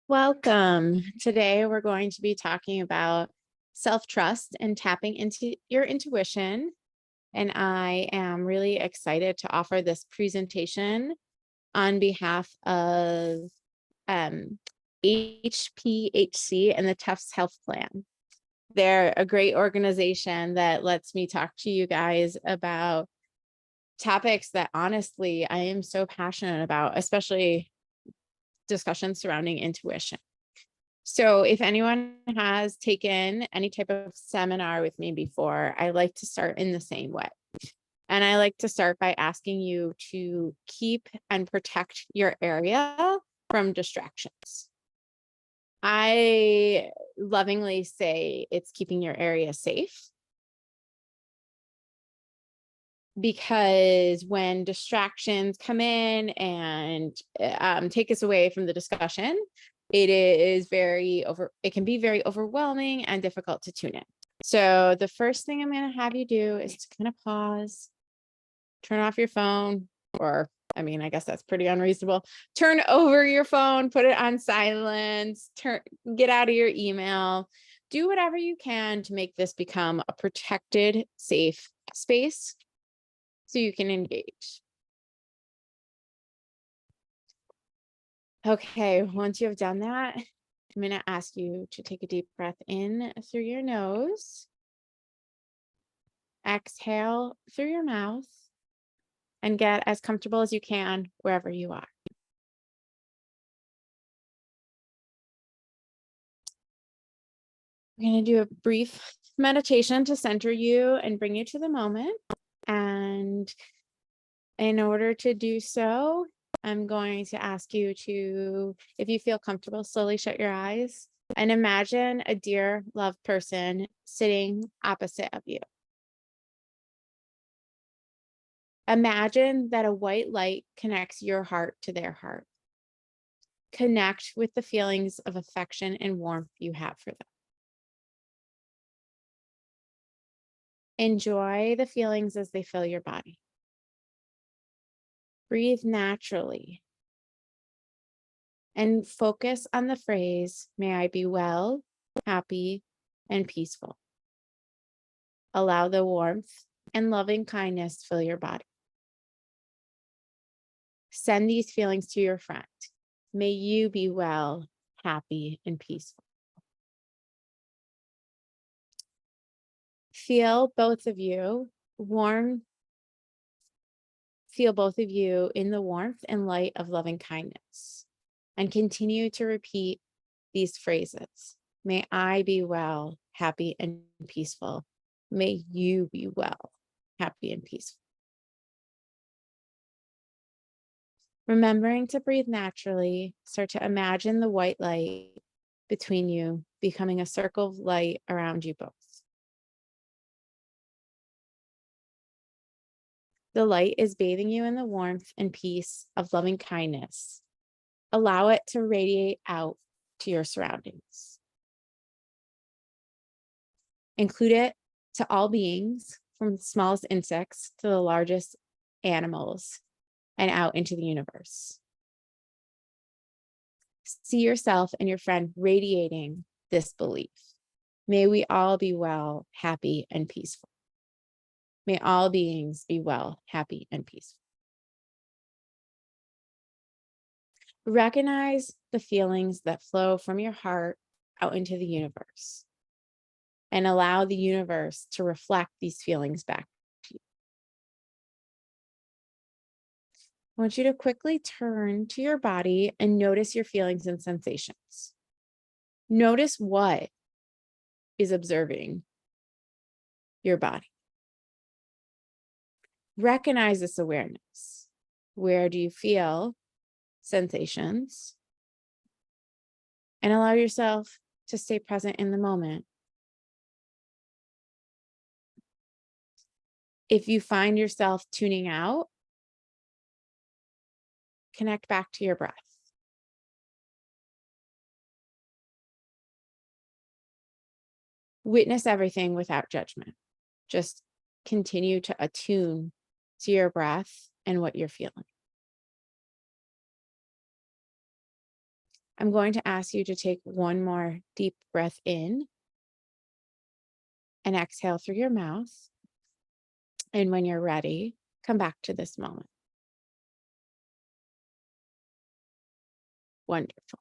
Welcome. Today we're going to be talking about self-trust and tapping into your intuition. And I am really excited to offer this presentation on behalf of HPHC and the Tufts Health Plan. They're a great organization that lets me talk to you guys about topics that honestly I am so passionate about, especially discussions surrounding intuition. So if anyone has taken any type of seminar with me before, I like to start in the same way. And I like to start by asking you to keep and protect your area from distractions. I lovingly say it's keeping your area safe, because when distractions come in and take us away from the discussion, it can be very overwhelming and difficult to tune in. So the first thing I'm going to have you do is to kind of pause, turn off your phone, or I guess that's pretty unreasonable. Turn over your phone, put it on silence, get out of your email, do whatever you can to make this become a protected, safe space so you can engage. Okay, once you have done that, I'm going to ask you to take a deep breath in through your nose. Exhale through your mouth and get as comfortable as you can wherever you are. We're going to do a brief meditation to center you and bring you to the moment. And in order to do so, I'm going to ask you to, if you feel comfortable, slowly shut your eyes and imagine a dear loved person sitting opposite of you. Imagine that a white light connects your heart to their heart. Connect with the feelings of affection and warmth you have for them. Enjoy the feelings as they fill your body. Breathe naturally and focus on the phrase, "May I be well, happy, and peaceful." Allow the warmth and loving kindness fill your body. Send these feelings to your friend. May you be well, happy, and peaceful. Feel both of you in the warmth and light of loving kindness, and continue to repeat these phrases. May I be well, happy, and peaceful. May you be well, happy, and peaceful. Remembering to breathe naturally, start to imagine the white light between you becoming a circle of light around you both. The light is bathing you in the warmth and peace of loving kindness. Allow it to radiate out to your surroundings. Include it to all beings, from the smallest insects to the largest animals, and out into the universe. See yourself and your friend radiating this belief. May we all be well, happy, and peaceful. May all beings be well, happy, and peaceful. Recognize the feelings that flow from your heart out into the universe, and allow the universe to reflect these feelings back to you. I want you to quickly turn to your body and notice your feelings and sensations. Notice what is observing your body. Recognize this awareness. Where do you feel sensations? And allow yourself to stay present in the moment. If you find yourself tuning out, connect back to your breath. Witness everything without judgment. Just continue to attune to your breath and what you're feeling. I'm going to ask you to take one more deep breath in and exhale through your mouth. And when you're ready, come back to this moment. Wonderful.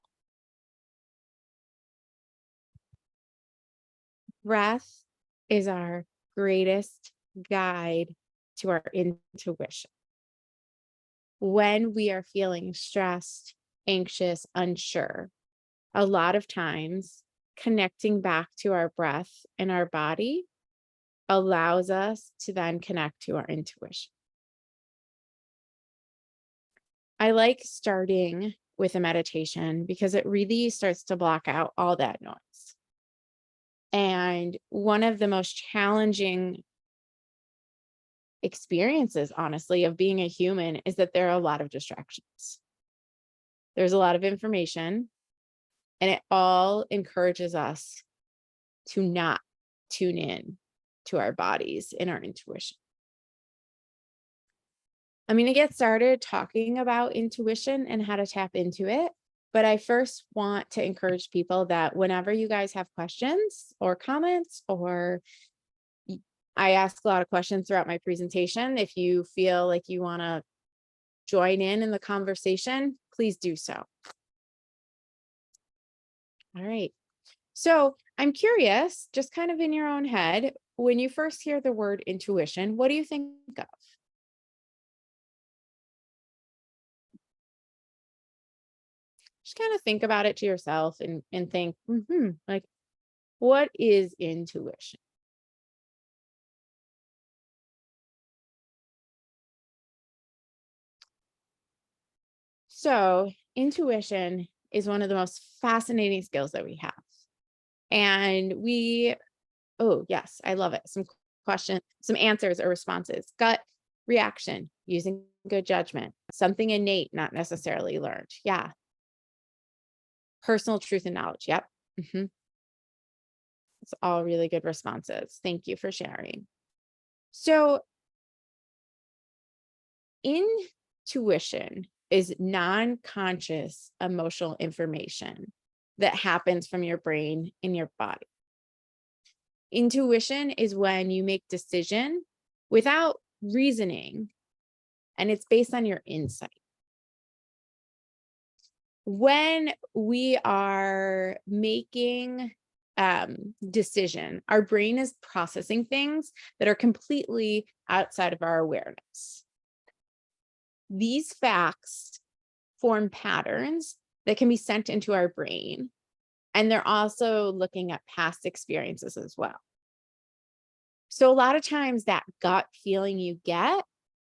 Breath is our greatest guide to our intuition. When we are feeling stressed, anxious, unsure, a lot of times connecting back to our breath and our body allows us to then connect to our intuition. I like starting with a meditation because it really starts to block out all that noise. And one of the most challenging experiences, honestly, of being a human is that there are a lot of distractions. There's a lot of information, and it all encourages us to not tune in to our bodies and our intuition. I'm going to get started talking about intuition and how to tap into it. But I first want to encourage people that whenever you guys have questions or comments, or I ask a lot of questions throughout my presentation, if you feel like you want to join in the conversation, please do so. All right. So I'm curious, just kind of in your own head, when you first hear the word intuition, what do you think of? Just kind of think about it to yourself and think, like, what is intuition? So intuition is one of the most fascinating skills that we have. And oh yes, I love it. Some answers or responses, gut reaction, using good judgment, something innate, not necessarily learned. Yeah. Personal truth and knowledge. Yep. It's all really good responses. Thank you for sharing. So intuition is non-conscious emotional information that happens from your brain in your body. Intuition is when you make decision without reasoning, and it's based on your insight. When we are making decision, our brain is processing things that are completely outside of our awareness. These facts form patterns that can be sent into our brain, and they're also looking at past experiences as well. So a lot of times that gut feeling you get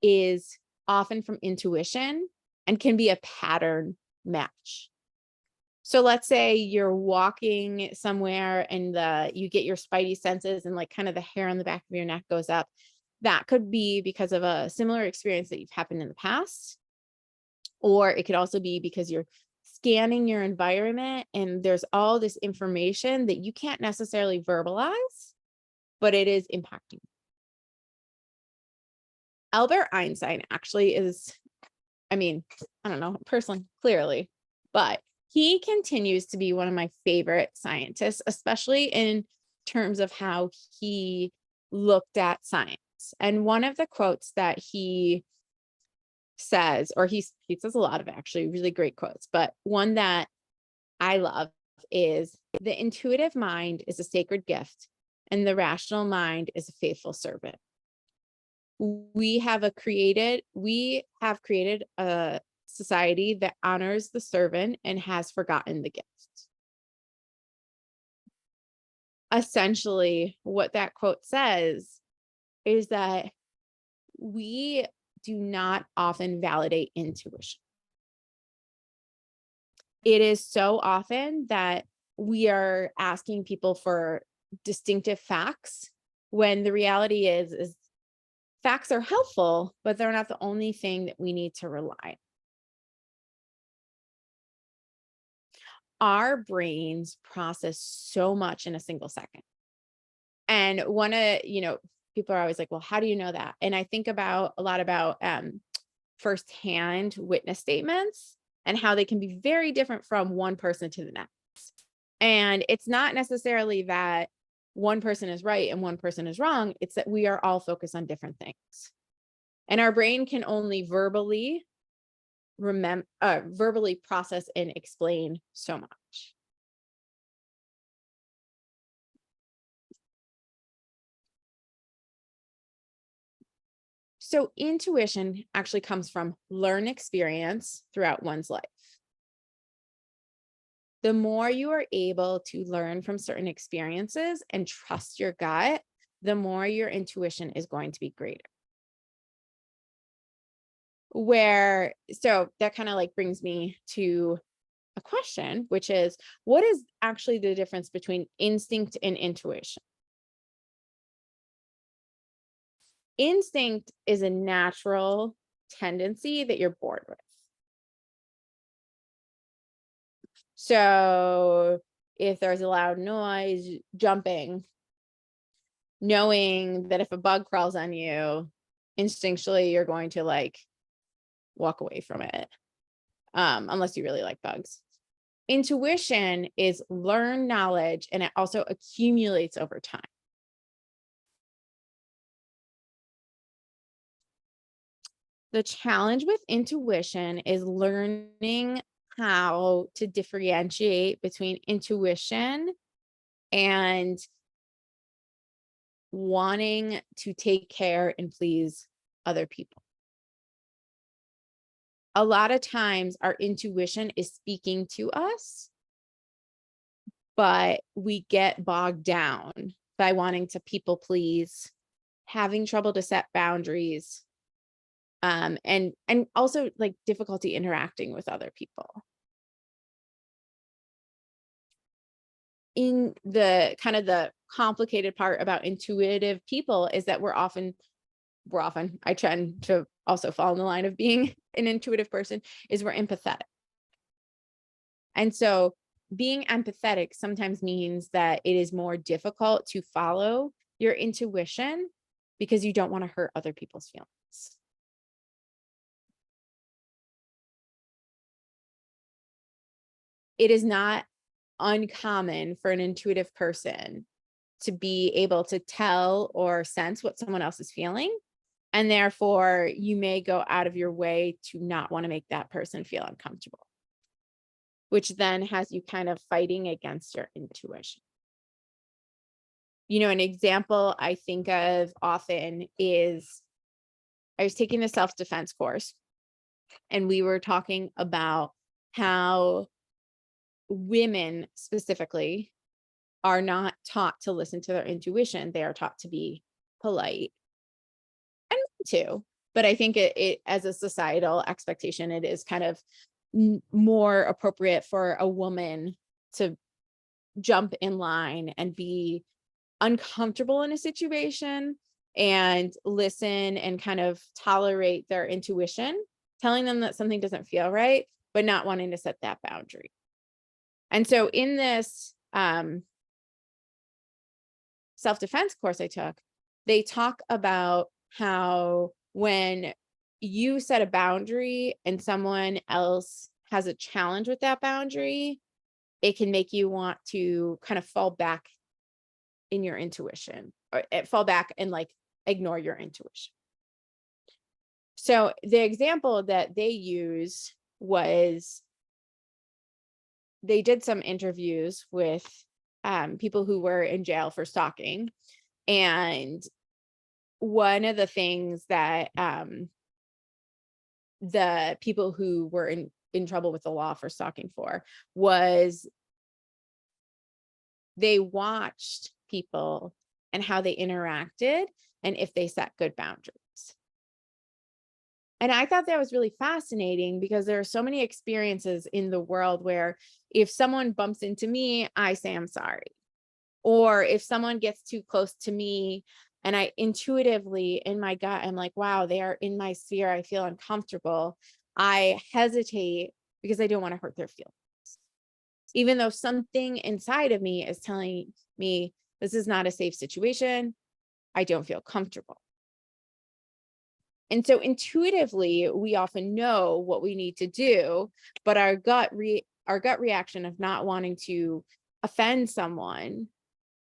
is often from intuition and can be a pattern match. So let's say you're walking somewhere and you get your spidey senses and like kind of the hair on the back of your neck goes up. That could be because of a similar experience that you've happened in the past. Or it could also be because you're scanning your environment and there's all this information that you can't necessarily verbalize, but it is impacting. Albert Einstein actually is, I don't know, personally, clearly, but he continues to be one of my favorite scientists, especially in terms of how he looked at science. And one of the quotes that he says, or he says a lot of actually really great quotes, but one that I love is, the intuitive mind is a sacred gift and the rational mind is a faithful servant. We have created a society that honors the servant and has forgotten the gift. Essentially, what that quote says is that we do not often validate intuition. It is so often that we are asking people for distinctive facts when the reality is facts are helpful, but they're not the only thing that we need to rely on. Our brains process so much in a single second. And people are always like, well, how do you know that? And I think a lot about firsthand witness statements and how they can be very different from one person to the next. And it's not necessarily that one person is right and one person is wrong. It's that we are all focused on different things. And our brain can only verbally process and explain so much. So intuition actually comes from learned experience throughout one's life. The more you are able to learn from certain experiences and trust your gut, the more your intuition is going to be greater. So that kind of like brings me to a question, which is, what is actually the difference between instinct and intuition? Instinct is a natural tendency that you're born with. So if there's a loud noise, jumping, knowing that if a bug crawls on you, instinctually you're going to like walk away from it, unless you really like bugs. Intuition is learned knowledge, and it also accumulates over time. The challenge with intuition is learning how to differentiate between intuition and wanting to take care and please other people. A lot of times our intuition is speaking to us, but we get bogged down by wanting to people please, having trouble to set boundaries, and also like difficulty interacting with other people. In the kind of the complicated part about intuitive people is that we're often, I tend to also fall in the line of being an intuitive person, is we're empathetic. And so being empathetic sometimes means that it is more difficult to follow your intuition because you don't want to hurt other people's feelings. It is not uncommon for an intuitive person to be able to tell or sense what someone else is feeling. And therefore, you may go out of your way to not want to make that person feel uncomfortable, which then has you kind of fighting against your intuition. You know, an example I think of often is I was taking the self-defense course, and we were talking about how women specifically are not taught to listen to their intuition. They are taught to be polite, and men too. But I think it as a societal expectation, it is kind of more appropriate for a woman to jump in line and be uncomfortable in a situation and listen and kind of tolerate their intuition, telling them that something doesn't feel right, but not wanting to set that boundary. And so in this self-defense course I took, they talk about how when you set a boundary and someone else has a challenge with that boundary, it can make you want to kind of fall back in your intuition, or fall back and like ignore your intuition. So the example that they use was they did some interviews with people who were in jail for stalking. And one of the things that the people who were in trouble with the law for stalking for was they watched people and how they interacted and if they set good boundaries. And I thought that was really fascinating because there are so many experiences in the world where if someone bumps into me, I say I'm sorry. Or if someone gets too close to me and I intuitively in my gut, I'm like, wow, they are in my sphere. I feel uncomfortable. I hesitate because I don't want to hurt their feelings. Even though something inside of me is telling me this is not a safe situation, I don't feel comfortable. And so intuitively, we often know what we need to do, but our gut reaction of not wanting to offend someone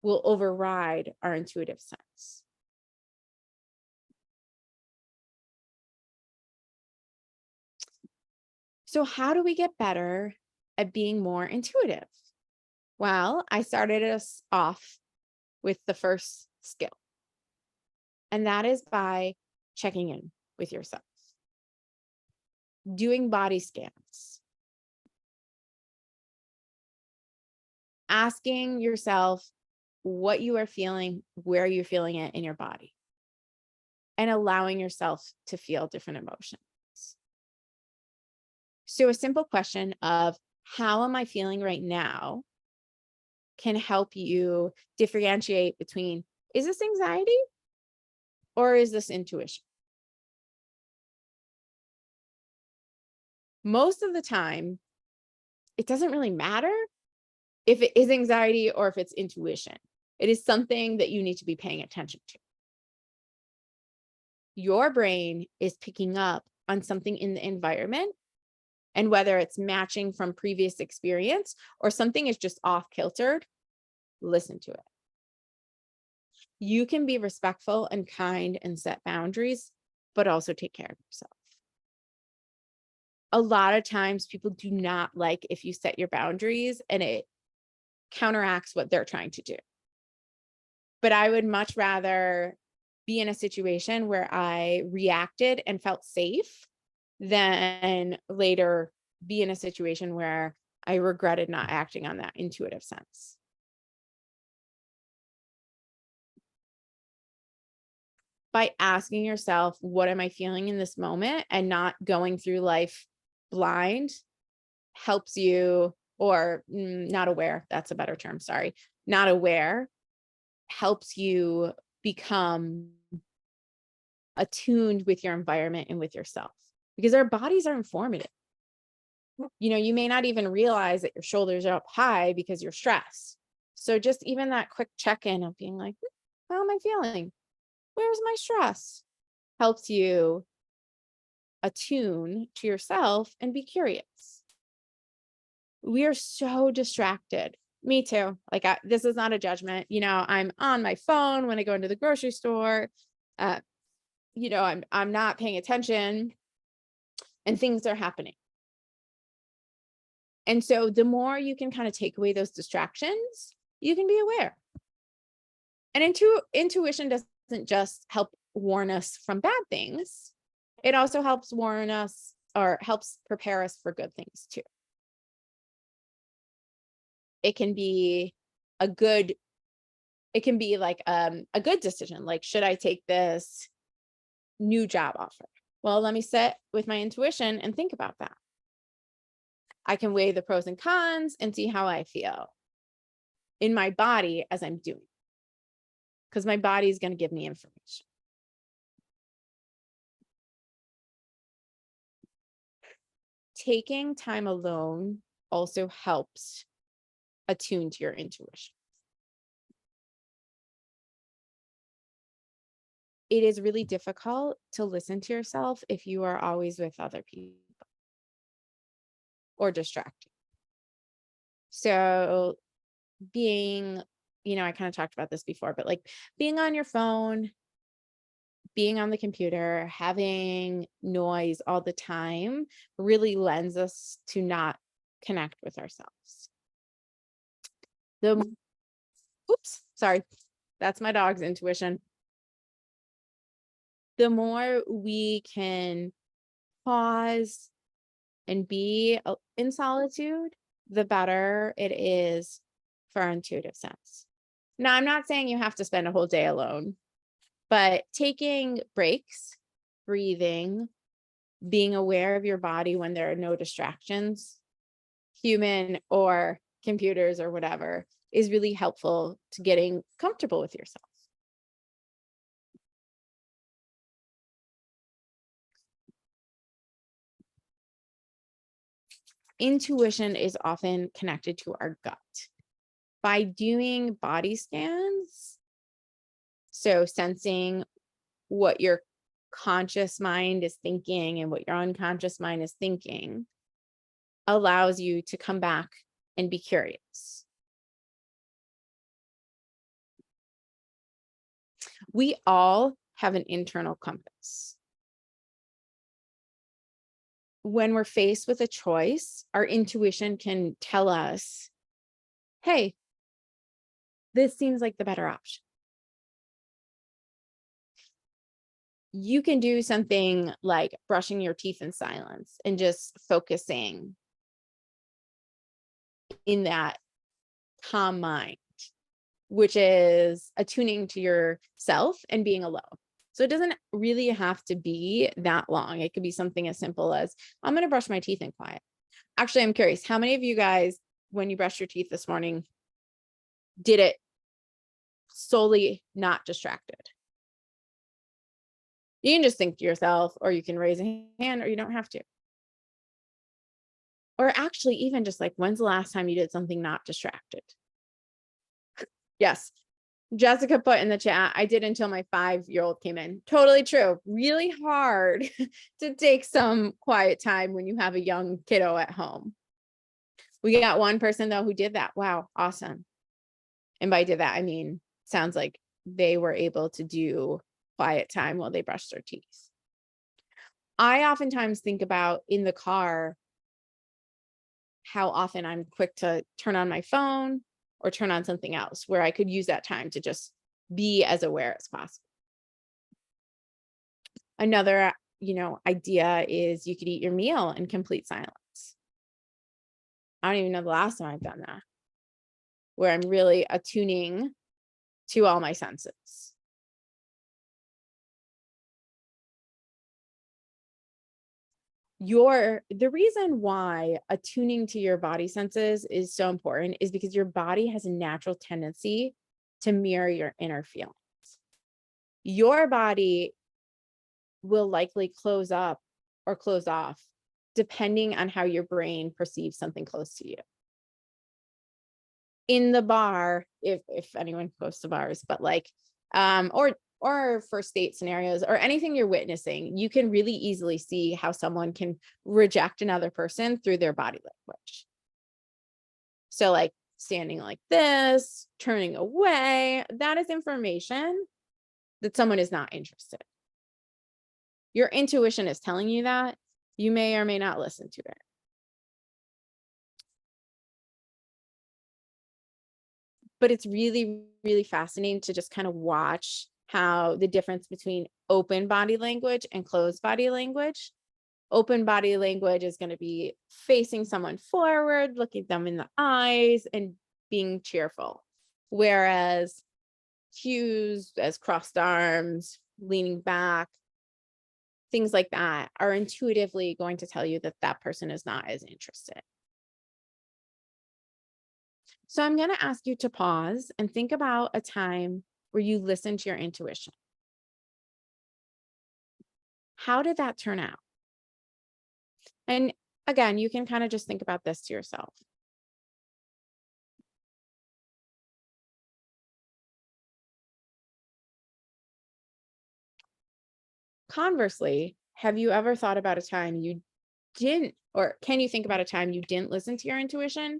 will override our intuitive sense. So how do we get better at being more intuitive? Well, I started us off with the first skill, and that is by checking in with yourself, doing body scans, asking yourself what you are feeling, where you're feeling it in your body, and allowing yourself to feel different emotions. So a simple question of how am I feeling right now can help you differentiate between, is this anxiety or is this intuition? Most of the time, it doesn't really matter if it is anxiety or if it's intuition. It is something that you need to be paying attention to. Your brain is picking up on something in the environment, and whether it's matching from previous experience or something is just off kiltered, listen to it. You can be respectful and kind and set boundaries, but also take care of yourself. A lot of times people do not like if you set your boundaries and it counteracts what they're trying to do. But I would much rather be in a situation where I reacted and felt safe than later be in a situation where I regretted not acting on that intuitive sense. By asking yourself, what am I feeling in this moment, and not going through life blind helps you, or not aware, that's a better term, sorry, not aware, helps you become attuned with your environment and with yourself, because our bodies are informative. You may not even realize that your shoulders are up high because you're stressed. So just even that quick check-in of being like, how am I feeling? Where's my stress? Helps you attune to yourself and be curious. We are so distracted. Me too. Like this is not a judgment. I'm on my phone when I go into the grocery store. I'm not paying attention and things are happening. And so the more you can kind of take away those distractions, you can be aware. And intuition doesn't just help warn us from bad things. It also helps warn us or helps prepare us for good things too. It can be like a good decision. Like, should I take this new job offer? Well, let me sit with my intuition and think about that. I can weigh the pros and cons and see how I feel in my body as I'm doing, because my body is going to give me information. Taking time alone also helps attune to your intuition. It is really difficult to listen to yourself if you are always with other people or distracted. So being, I kind of talked about this before, but like being on your phone, being on the computer, having noise all the time really lends us to not connect with ourselves. Oops, sorry. That's my dog's intuition. The more we can pause and be in solitude, the better it is for our intuitive sense. Now, I'm not saying you have to spend a whole day alone, but taking breaks, breathing, being aware of your body when there are no distractions, human or computers or whatever, is really helpful to getting comfortable with yourself. Intuition is often connected to our gut. By doing body scans, so sensing what your conscious mind is thinking and what your unconscious mind is thinking allows you to come back and be curious. We all have an internal compass. When we're faced with a choice, our intuition can tell us, hey, this seems like the better option. You can do something like brushing your teeth in silence and just focusing in that calm mind, which is attuning to yourself and being alone. So it doesn't really have to be that long. It could be something as simple as, I'm going to brush my teeth in quiet. Actually, I'm curious, how many of you guys, when you brushed your teeth this morning, did it solely not distracted? You can just think to yourself, or you can raise a hand, or you don't have to. Or actually, even just like, when's the last time you did something not distracted? Yes. Jessica put in the chat, I did until my 5-year-old came in. Totally true. Really hard to take some quiet time when you have a young kiddo at home. We got one person though who did that. Wow, awesome. And by did that, I mean, sounds like they were able to do quiet time while they brushed their teeth. I oftentimes think about in the car how often I'm quick to turn on my phone or turn on something else where I could use that time to just be as aware as possible. Another, idea is you could eat your meal in complete silence. I don't even know the last time I've done that, where I'm really attuning to all my senses. The reason why attuning to your body senses is so important is because your body has a natural tendency to mirror your inner feelings. Your body will likely close up or close off depending on how your brain perceives something close to you. In the bar, if anyone goes to bars, but like, or first date scenarios or anything you're witnessing, you can really easily see how someone can reject another person through their body language. So like standing like this, turning away, that is information that someone is not interested. Your intuition is telling you that. You may or may not listen to it. But it's really, really fascinating to just kind of watch how the difference between open body language and closed body language. Open body language is going to be facing someone forward, looking them in the eyes and being cheerful. Whereas cues as crossed arms, leaning back, things like that are intuitively going to tell you that that person is not as interested. So I'm going to ask you to pause and think about a time where you listened to your intuition. How did that turn out? And again, you can kind of just think about this to yourself. Conversely, have you ever thought about a time you didn't, or can you think about a time you didn't listen to your intuition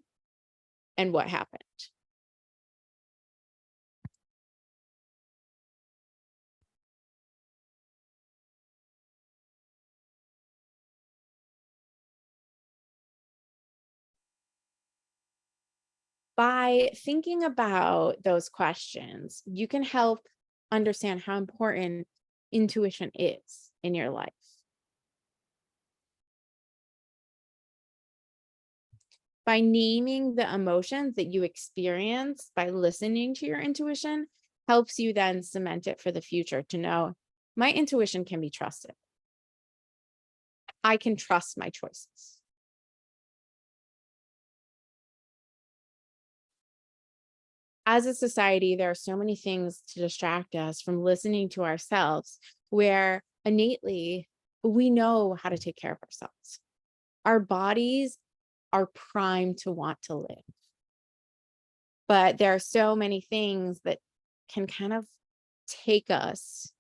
and what happened? By thinking about those questions, you can help understand how important intuition is in your life. By naming the emotions that you experience by listening to your intuition helps you then cement it for the future to know my intuition can be trusted. I can trust my choices. As a society, there are so many things to distract us from listening to ourselves, where innately we know how to take care of ourselves. Our bodies are primed to want to live. But there are so many things that can kind of take us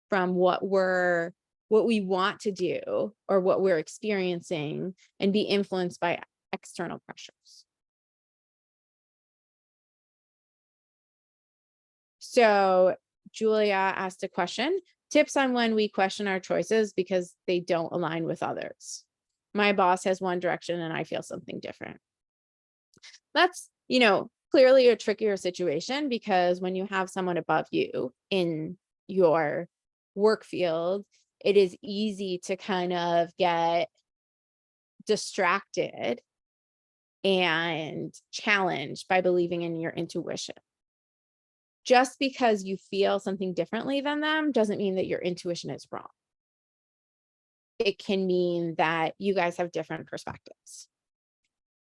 from what we want to do or what we're experiencing and be influenced by external pressures. So Julia asked a question, tips on when we question our choices because they don't align with others. My boss has one direction and I feel something different. That's, clearly a trickier situation, because when you have someone above you in your work field, it is easy to kind of get distracted and challenged by believing in your intuition. Just because you feel something differently than them doesn't mean that your intuition is wrong. It can mean that you guys have different perspectives.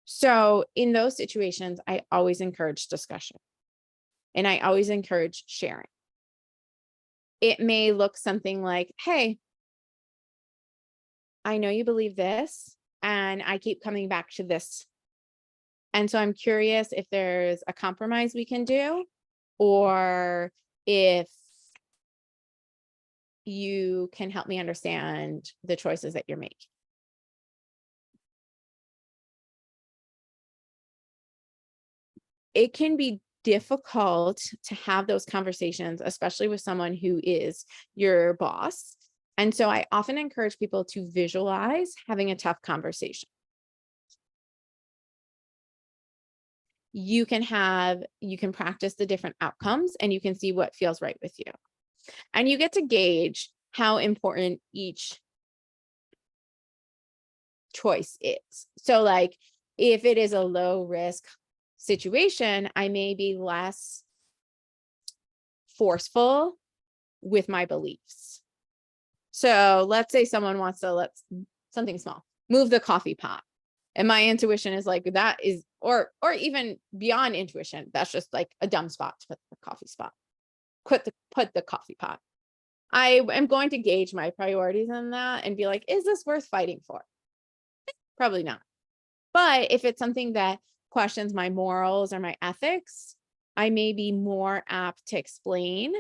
So in those situations, I always encourage discussion and I always encourage sharing. It may look something like, hey, I know you believe this and I keep coming back to this. And so I'm curious if there's a compromise we can do, or if you can help me understand the choices that you're making. It can be difficult to have those conversations, especially with someone who is your boss. And so I often encourage people to visualize having a tough conversation. You can practice the different outcomes and you can see what feels right with you. And you get to gauge how important each choice is. So like, if it is a low risk situation, I may be less forceful with my beliefs. So let's say someone wants to something small, move the coffee pot. And my intuition is like, that is, or even beyond intuition, that's just like a dumb spot to put the coffee spot. Put the coffee pot. I am going to gauge my priorities on that and be like, is this worth fighting for? Probably not. But if it's something that questions my morals or my ethics, I may be more apt to explain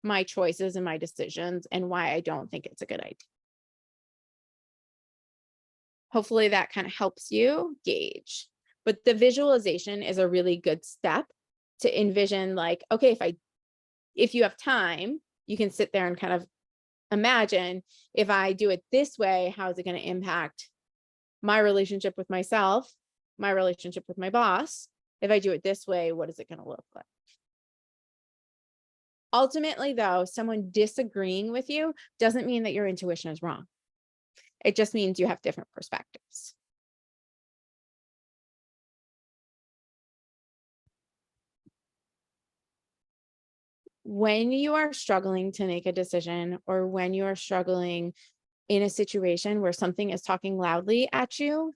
my choices and my decisions and why I don't think it's a good idea. Hopefully that kind of helps you gauge. But the visualization is a really good step to envision, like, okay, if you have time, you can sit there and kind of imagine, if I do it this way, how is it going to impact my relationship with myself, my relationship with my boss? If I do it this way, what is it going to look like? Ultimately, though, someone disagreeing with you doesn't mean that your intuition is wrong. It just means you have different perspectives. When you are struggling to make a decision, or when you are struggling in a situation where something is talking loudly at you,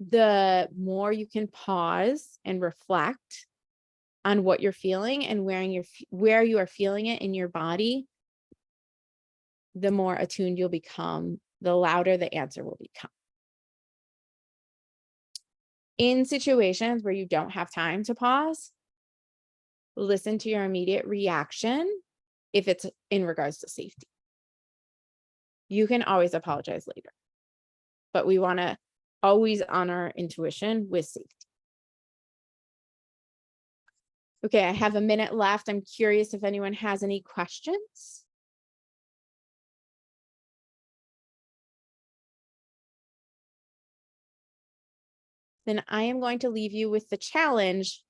the more you can pause and reflect on what you're feeling and where you are feeling it in your body, the more attuned you'll become, the louder the answer will become. In situations where you don't have time to pause, listen to your immediate reaction if it's in regards to safety. You can always apologize later, but we want to always honor intuition with safety. Okay, I have a minute left. I'm curious if anyone has any questions. Then I am going to leave you with the challenge.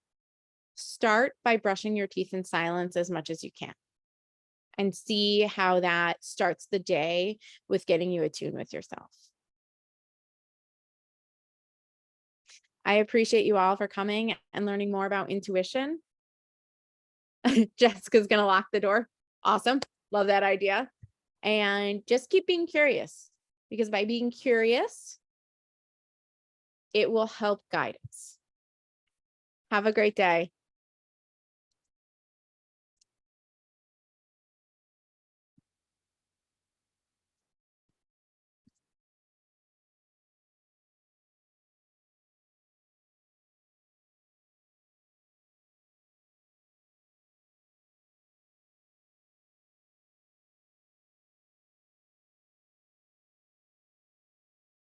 Start by brushing your teeth in silence as much as you can, and see how that starts the day with getting you attuned with yourself. I appreciate you all for coming and learning more about intuition. Jessica's going to lock the door. Awesome. Love that idea. And just keep being curious, because by being curious, it will help guide us. Have a great day.